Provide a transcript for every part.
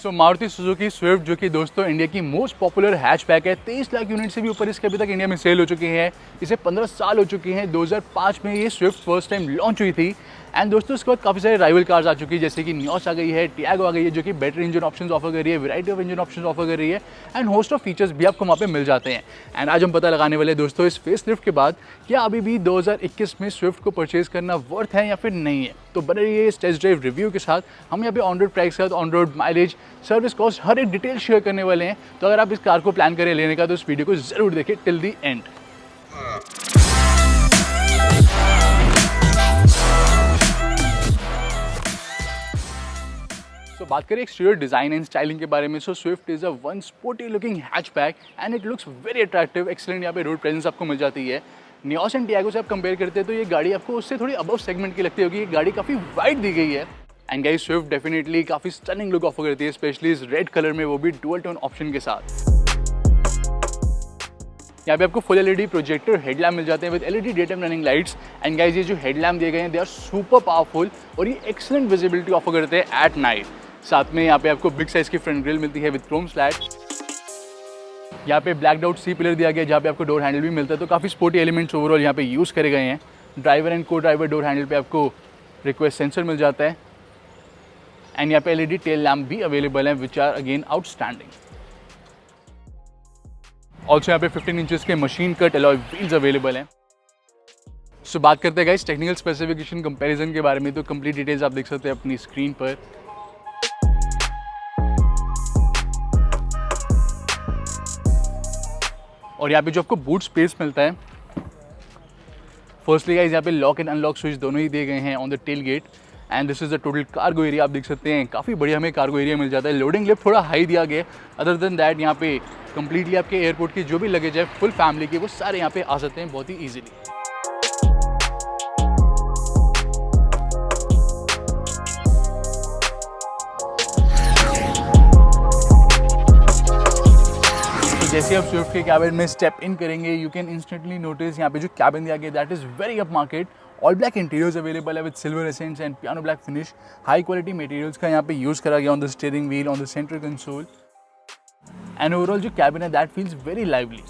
सो Maruti Suzuki Swift जो कि दोस्तों इंडिया की मोस्ट पॉपुलर हैचबैक है, 23 लाख यूनिट से भी ऊपर इसके अभी तक इंडिया में सेल हो चुकी है। इसे 15 साल हो चुके हैं। 2005 में ये स्विफ्ट फर्स्ट टाइम लॉन्च हुई थी। एंड दोस्तों इसके बाद काफ़ी सारे राइवल कार्स आ चुकी है, जैसे कि नियोस आ गई है, टियागो आ गई है जो कि बेटर इंजन ऑप्शंस ऑफर कर रही है, variety of engine options offer कर रही है एंड होस्ट ऑफ फीचर्स भी आपको वहाँ पे मिल जाते हैं। एंड आज हम पता लगाने वाले दोस्तों इस फेसलिफ्ट के बाद क्या अभी भी 2021 में स्विफ्ट को परचेज करना वर्थ है या फिर नहीं है। तो बने रहिए इस टेस्ट ड्राइव रिव्यू के साथ। हम यहाँ पे ऑन रोड प्राइस के साथ on road mileage, service cost, हर एक डिटेल शेयर करने वाले हैं। तो अगर आप इस कार को प्लान करें लेने का तो इस वीडियो को जरूर देखें टिल दी एंड। तो बात करें एक्सटीरियर डिजाइन एंड स्टाइलिंग के बारे में, so Swift is a one sporty looking hatchback and it looks very attractive. Excellent यहाँ पे रोड प्रेजेंस आपको मिल जाती है। नियोस एंड टियागो से आप कंपेयर करते हैं तो ये गाड़ी आपको उससे थोड़ी अबव सेगमेंट की लगती होगी। ये गाड़ी काफ़ी वाइड दी गई है एंड गाइस स्विफ्ट डेफिनेटली काफ़ी स्टनिंग लुक ऑफर करती है, स्पेशली इस रेड कलर में, वो भी डुअल टोन ऑप्शन के साथ। यहाँ पे आपको फुल एलईडी प्रोजेक्टर हेडलैम्प मिल जाते हैं with LED day time running lights. And guys ये जो हेडलैम्प दिए गए हैं दे आर सुपर पावरफुल और ये एक्सीलेंट विजिबिलिटी ऑफर करते हैं एट नाइट। साथ में यहाँ पे आपको बिग साइज की फ्रंट ग्रिल मिलती है विद क्रोम स्लैट। यहाँ पे ब्लैक आउट सी पिलर दिया गया है जहाँ पे आपको डोर हैंडल भी मिलता है। तो काफ़ी स्पोर्टी एलिमेंट्स ओवरऑल यहाँ पे यूज़ करे गए हैं। ड्राइवर एंड को ड्राइवर डोर हैंडल पे आपको रिक्वेस्ट सेंसर मिल जाता है एंड यहाँ पे एलईडी टेल लैम्प भी अवेलेबल हैं which are again outstanding. Also यहाँ पे 15 इंचेस के machine cut alloy wheels available हैं। सो बात करते हैं गाइस टेक्निकल स्पेसिफिकेशन कंपैरिजन के बारे में। तो कंप्लीट डिटेल्स आप देख सकते हैं अपनी स्क्रीन पर। और यहाँ पे जो आपको बूट स्पेस मिलता है, फर्स्टली गाइस यहाँ पे लॉक एंड अनलॉक स्विच दोनों ही दिए गए हैं on the tail gate and this is the total cargo area. आप देख सकते हैं काफ़ी बढ़िया हमें कार्गो एरिया मिल जाता है। लोडिंग लिफ्ट थोड़ा हाई दिया गया है। अदर देन दैट यहाँ पे कंप्लीटली आपके एयरपोर्ट की जो भी लगेज है फुल फैमिली के वो सारे यहाँ पे आ सकते हैं बहुत ही ईजिली। जैसे आप स्विफ्ट के कैबिन में स्टेप इन करेंगे यू कैन इंस्टेंटली नोटिस यहाँ पे जो कैबिन दिया गया that is very up market. All black interiors available है with silver essence and piano black finish. High quality materials का यहाँ पे यूज़ करा गया on the steering wheel, on the central console and overall जो cabin है that feels very lively.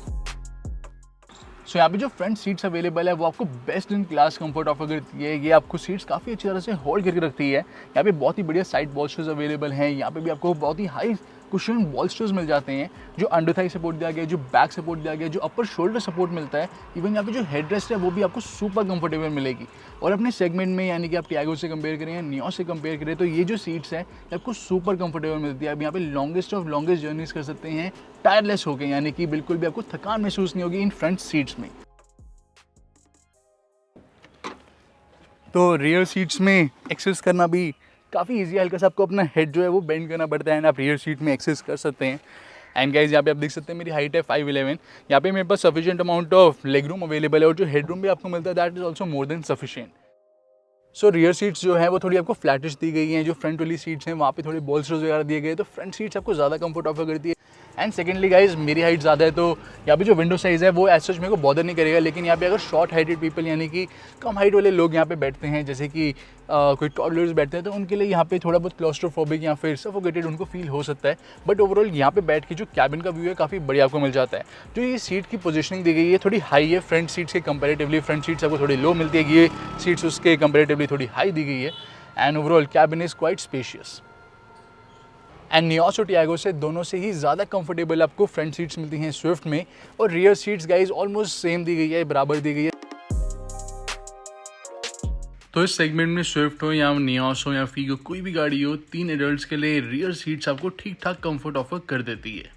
So यहाँ पे जो फ्रंट सीट्स अवेलेबल है वो आपको best in class comfort offer करती है। ये आपको सीट्स काफ़ी अच्छी तरह से होल्ड करके रखती है। यहाँ पे बहुत ही बढ़िया साइड बॉल्स्टर्स अवेलेबल हैं। यहाँ पे भी आपको बहुत ही हाई कुशन बॉल्स्टर्स मिल जाते हैं जो अंडर थाई सपोर्ट दिया गया है, जो बैक सपोर्ट दिया गया है, जो अपर शोल्डर सपोर्ट मिलता है। इवन यहाँ पे जो हेडरेस्ट है वो भी आपको सुपर कंफर्टेबल मिलेगी। और अपने सेगमेंट में यानी कि आप टियागो से कंपेयर करें या नियोस से कंपेयर करें तो ये जो सीट्स हैं ये आपको सुपर कंफर्टेबल मिलती है। आप यहाँ पे लॉन्गेस्ट ऑफ लॉन्गेस्ट जर्नीज कर सकते हैं टायरलेस होकर, यानी कि बिल्कुल भी आपको थकान महसूस नहीं होगी इन फ्रंट सीट्स में। तो रियर सीट्स में एक्सेस करना भी काफ़ी ईजी है। हल्का सा आपको अपना हेड जो है वो बेंड करना पड़ता है एंड आप रियर सीट में एक्सेस कर सकते हैं। एंड गाइस यहाँ पे आप देख सकते हैं मेरी हाइट है 5'11". यहाँ पे मेरे पास sufficient amount of leg room available है और जो हेड रूम भी आपको मिलता है that is also more than sufficient. So rear seats जो है वो थोड़ी आपको फ्लैटिश दी गई हैं। जो फ्रंट वाली सीट्स हैं वहाँ पे थोड़े बॉल्स्टर्स वगैरह दिए गए तो फ्रंट सीट्स आपको ज़्यादा कंफर्ट ऑफर करती है। एंड सेकेंडली गाइज मेरी हाइट ज़्यादा है तो यहाँ पे जो विंडो साइज़ है वो एज सच मेरे को बॉदर नहीं करेगा। लेकिन यहाँ पे अगर शॉर्ट हाइटेड पीपल यानी कि कम हाइट वाले लोग यहाँ पे बैठते हैं, जैसे कि कोई टॉडलर्स बैठते हैं, तो उनके लिए यहाँ पे थोड़ा बहुत क्लॉस्ट्रोफोबिक या फिर सफोकेटेड उनको फील हो सकता है। बट ओवरऑल यहाँ पे बैठ के जो कैबिन का व्यू है काफ़ी बढ़िया आपको मिल जाता है। जो ये सीट की पोजीशनिंग दी गई है थोड़ी हाई है फ्रंट सीट्स के कंपेरेटिवली। फ्रंट सीट्स आपको थोड़ी लो मिलती है, ये सीट्स उसके कंपेरेटिवली थोड़ी हाई दी गई है। And overall cabin is quite spacious. And Nios और टियागो से दोनों से ही ज़्यादा कंफर्टेबल आपको फ्रंट सीट्स मिलती हैं स्विफ्ट में। और rear seats guys almost same दी गई है, बराबर दी गई है। तो इस सेगमेंट में स्विफ्ट हो या नियोस हो या फीगो कोई भी गाड़ी हो, 3 एडल्ट्स के लिए रियर सीट्स आपको ठीक ठाक कंफर्ट ऑफर कर देती है।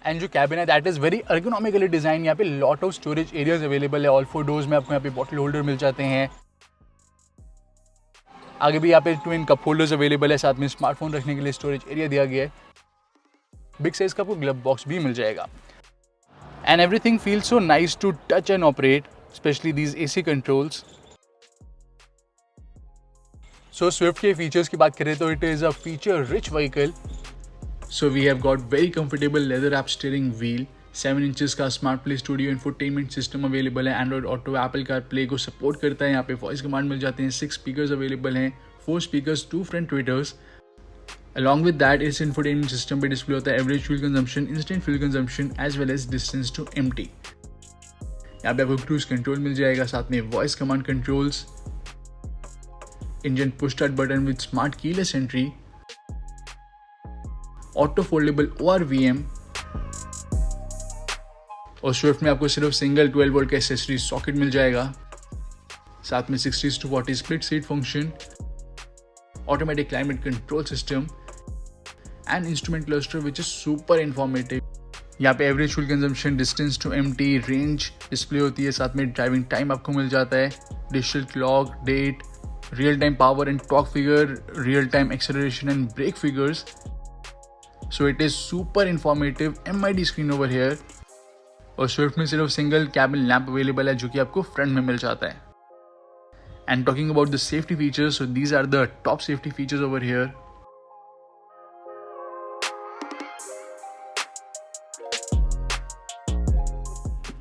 एंड जो कैबिन है that is very ergonomically design. यहाँ पे lot of storage areas available है। ऑल 4 डोर्स में आपको यहाँ पे बॉटल होल्डर मिल जाते हैं। आगे भी यहाँ पे ट्विन कप होल्डर्स अवेलेबल है। साथ में स्मार्टफोन रखने के लिए स्टोरेज एरिया दिया गया है। बिग साइज का आपको ग्लव बॉक्स भी मिल जाएगा। And everything feels so nice to touch and operate, specially these AC controls. So Swift के फीचर्स की बात करें तो it is a feature rich vehicle. So we have got very comfortable leather wrap steering wheel, 7 inches का smart play studio infotainment system available है। Android auto, Apple car play को support करता है। यहाँ पे वॉइस कमांड मिल जाते हैं। 6 speakers available हैं, 4 speakers, 2 front tweeters. Along with that, इस infotainment system पे डिस्प्ले होता है average fuel consumption, instant fuel consumption as well as distance to empty. यहाँ पे आपको क्रूज कंट्रोल मिल जाएगा, साथ में voice command controls, engine push start button with smart keyless entry, auto foldable ORVM, और स्विफ्ट में आपको सिर्फ सिंगल 12 वोल्ट का एसेसरी सॉकेट मिल जाएगा, साथ में 60/40 split seat function, automatic climate control system and instrument cluster which is super informative. यहाँ पे average fuel consumption, distance to empty, range display होती है, साथ में ड्राइविंग टाइम आपको मिल जाता है, digital clock, date, real time power and torque figure, real time acceleration and brake figures. So it is super informative. MID screen over here, और Swift में सिर्फ सिंगल कैबिन लैंप अवेलेबल है जो कि आपको फ्रंट में मिल जाता है। And talking about the safety features, so these are the top safety features over here.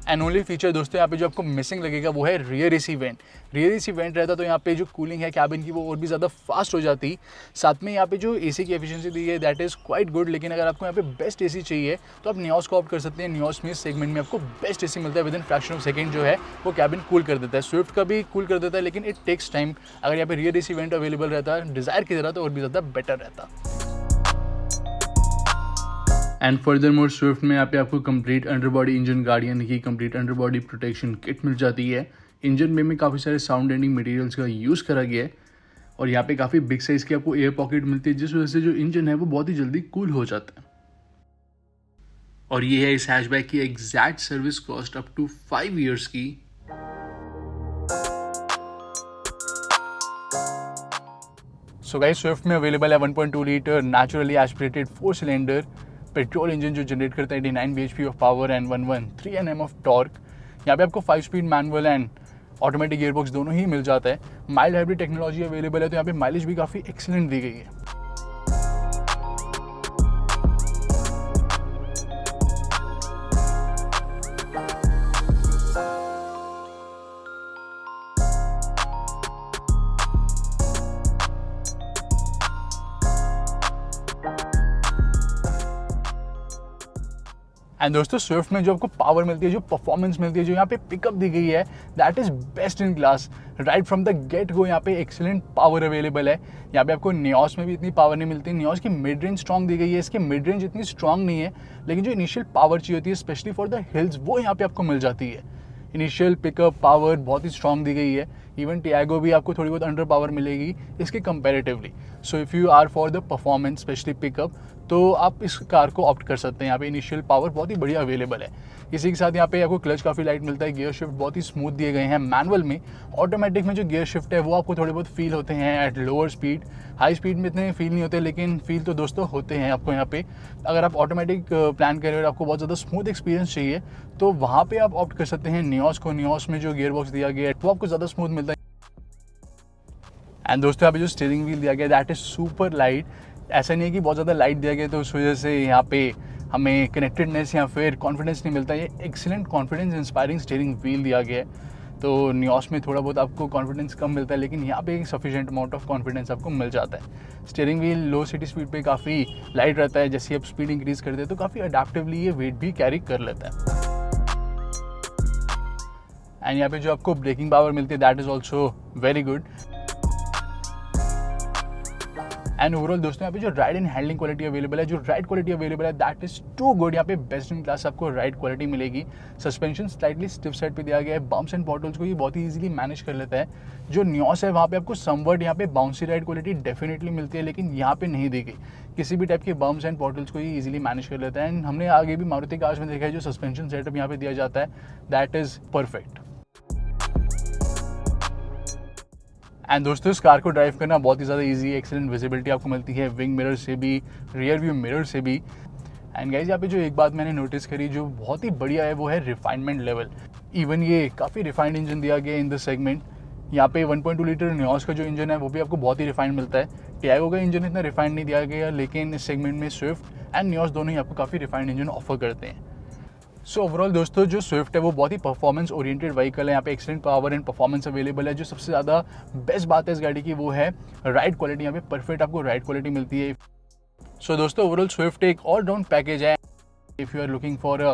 And only feature दोस्तों यहाँ पे जो आपको मिसिंग लगेगा वो है rear AC vent. Rear AC vent रहता तो यहाँ पे जो कूलिंग है कैबिन की वो और भी ज़्यादा फास्ट हो जाती। साथ में यहाँ पे जो AC की एफिशिएंसी दी है दैट इज़ क्वाइट गुड, लेकिन अगर आपको यहाँ पे बेस्ट AC चाहिए तो आप नियोस को ऑप्ट कर सकते हैं। नियोस में इस सेगमेंट में आपको बेस्ट AC मिलता है, with in fraction of second जो है वो कैबिन कूल कर देता है। स्विफ्ट का भी कूल कर देता है, लेकिन इट टेक्स टाइम। अगर यहाँ पे रियर AC वेंट अवेलेबल रहता डिज़ायर की तरह तो और भी ज़्यादा बेटर रहता। एंड फर्दर मोर स्विफ्ट में यहाँ पे आपको कंप्लीट अंडरबॉडी इंजन गार्ड यानी कि कंप्लीट अंडरबॉडी प्रोटेक्शन किट मिल जाती है। इंजन में काफ़ी सारे साउंड एंडिंग मटेरियल्स का यूज़ करा गया है, और यहाँ पे काफ़ी बिग साइज़ की आपको एयर पॉकेट मिलती है, जिस वजह से जो इंजन है वो बहुत ही जल्दी कूल हो जाता है। और ये है इस हैचबैक की exact service cost up to 5 years की। सो गाइस, स्विफ्ट में अवेलेबल है 1.2 litre naturally aspirated 4 cylinder petrol engine जो जनरेट करता है 89 bhp of power and 113 Nm of torque. यहाँ पे आपको 5 speed manual and automatic gearbox दोनों ही मिल जाता है। माइल्ड हाइब्रिड टेक्नोलॉजी अवेलेबल है, तो यहाँ पे माइलेज भी काफ़ी एक्सीलेंट दी गई है। एंड दोस्तों, स्विफ्ट में जो आपको पावर मिलती है, जो परफॉर्मेंस मिलती है, जो यहाँ पे पिकअप दी गई है that is best in class. Right from the get go यहाँ पे एक्सीलेंट पावर अवेलेबल है। यहाँ पे आपको नियोस में भी इतनी पावर नहीं मिलती। नियोस की मिड रेंज स्ट्रॉन्ग दी गई है, इसकी मिड रेंज इतनी स्ट्रॉन्ग नहीं है, लेकिन जो इनिशियल पावर चाहिए होती है स्पेशली फॉर द हिल्स वो यहाँ पे आपको मिल जाती है। इनिशियल पिकअप पावर बहुत ही स्ट्रॉन्ग दी गई है। इवन टियागो भी आपको थोड़ी बहुत अंडर पावर मिलेगी इसके comparatively. So if you are for the performance specially pickup तो आप इस कार को ऑप्ट कर सकते हैं। यहाँ पे इनिशियल पावर बहुत ही बढ़िया अवेलेबल है। इसी के साथ यहाँ पे आपको क्लच काफ़ी लाइट मिलता है, गियर शिफ्ट बहुत ही स्मूथ दिए गए हैं मैनुअल में। ऑटोमेटिक में जो गियर शिफ्ट है वो आपको थोड़े बहुत फील होते हैं at lower speed. High speed में इतने फील नहीं होते, लेकिन फील तो दोस्तों होते हैं आपको यहाँ पे। अगर आप ऑटोमेटिक प्लान करें और आपको बहुत ज़्यादा स्मूथ एक्सपीरियंस चाहिए तो वहाँ पे आप ऑप्ट कर सकते हैं नियोस को। नियोस में जो गियर बॉक्स दिया गया है वो आपको ज़्यादा स्मूथ मिलता है। एंड दोस्तों, यहाँ पे जो स्टीयरिंग व्हील दिया गया है दैट इज़ सुपर लाइट। ऐसा नहीं है कि बहुत ज़्यादा लाइट दिया गया तो उस वजह से यहाँ पे हमें कनेक्टेडनेस या फिर कॉन्फिडेंस नहीं मिलता। ये excellent confidence inspiring steering wheel दिया गया है। तो नियोस में थोड़ा बहुत आपको कॉन्फिडेंस कम मिलता है, लेकिन यहाँ पे एक सफिशिएंट अमाउंट ऑफ कॉन्फिडेंस आपको मिल जाता है। स्टीयरिंग व्हील लो सिटी स्पीड पे काफ़ी लाइट रहता है, जैसे आप स्पीड इंक्रीज़ करते हैं तो काफ़ी अडेप्टिवली ये वेट भी कैरी कर लेता है। एंड यहाँ पे जो आपको ब्रेकिंग पावर मिलती है that is also very good. And overall दोस्तों, यहाँ पे जो ride and handling quality available है, जो राइड क्वालिटी अवेलेबल है दैट इज टू गुड। यहाँ पे बेस्ट इन क्लास आपको राइड क्वालिटी मिलेगी। सस्पेंशन स्लाइटली स्टिफ साइड पे दिया गया है। बम्प्स एंड पॉटल्स को ये बहुत ही इजीली मैनेज कर लेता है। जो नियोस है वहाँ पे आपको समवर्ट यहाँ पे बाउंसी राइड क्वालिटी डेफिनेटली मिलती है, लेकिन यहाँ पे नहीं दी गई। किसी भी टाइप के बम्प्स एंड पॉटल्स को ये इजीली मैनेज कर लेता है। एंड हमने आगे भी मारुति कार्स में देखा है जो सस्पेंशन सेटअप यहाँ पे दिया जाता है दैट इज़ परफेक्ट। एंड दोस्तों, इस कार को ड्राइव करना बहुत ही ज़्यादा इजी है। एक्सीलेंट विजिबिलिटी आपको मिलती है विंग मिरर से भी, रियर व्यू मिरर से भी। एंड गाइस, यहाँ पे जो एक बात मैंने नोटिस करी जो बहुत ही बढ़िया है वो है रिफाइनमेंट लेवल। इवन ये काफ़ी रिफाइंड इंजन दिया गया है इन दिस सेगमेंट। यहाँ पे 1.2 लीटर नियोस का जो इंजन है वो भी आपको बहुत ही रिफाइंड मिलता है। टियागो का इंजन इतना रिफाइंड नहीं दिया गया, लेकिन इस सेगमेंट में स्विफ्ट एंड नियोस दोनों ही आपको काफ़ी रिफाइंड इंजन ऑफर करते हैं। सो ओवरऑल दोस्तों, जो स्विफ्ट है वो बहुत ही परफॉर्मेंस ओरिएंटेड व्हीकल है। यहाँ पे excellent power and performance available है। जो सबसे ज़्यादा बेस्ट बात है इस गाड़ी की वो है राइड क्वालिटी। यहाँ पे परफेक्ट आपको राइड क्वालिटी मिलती है। सो दोस्तों ओवरऑल स्विफ्ट एक ऑल राउंड पैकेज है। If you are looking for a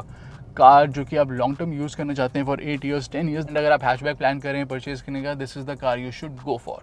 car जो कि आप लॉन्ग टर्म यूज़ करना चाहते हैं फॉर 8 years 10 years, एंड अगर आप हैचबैक प्लान करें परचेज करने का, this is the car you should go for.